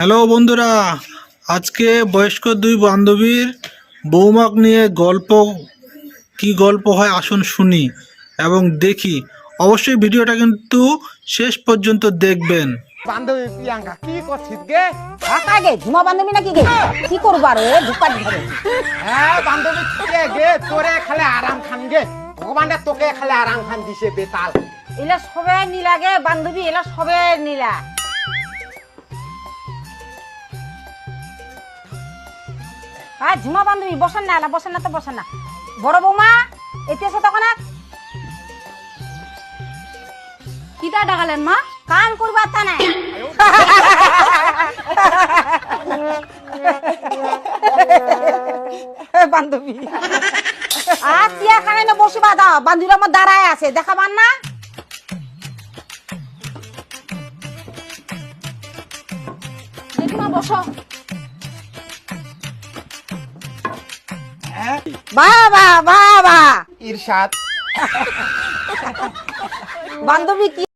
Hello বন্ধুরা, আজকে বয়স্ক দুই বান্ধবীর বৌমাক নিয়ে কি গল্প হয় আসুন শুনি এবং দেখি। অবশ্যই ভিডিওটা কিন্তু শেষ পর্যন্ত দেখবেন। বান্ধবী প্রিয়াঙ্কা কি করছিস গে? ঢাকা গে ঝুমা বান্ধবী নাকি গে কি করবো আর ধুপাট ধরে। হ্যাঁ বান্ধবী কে গে তোরে খালে আরাম খান গে, ভগবানটা তোকে খালে আরাম খান দিছে বেতাল। এলা সবে নীলা গে বান্ধবী, এলা সবে নীলা। হ্যাঁ ঝুমা বান্ধবী বসেন না, বসেন না তো বসেন না। বড় বৌমা এতে এসে তখন কিটা ডাকালেন মা? কাম করবার তা নাই। বান্ধবী আর তিয়া খানে না বসিবা দাও, বান্ধবীর আমার দাঁড়ায় আছে দেখাবার না। দেখমা বসো। বাবা বাবা ইরশাদ বান্ধবী কি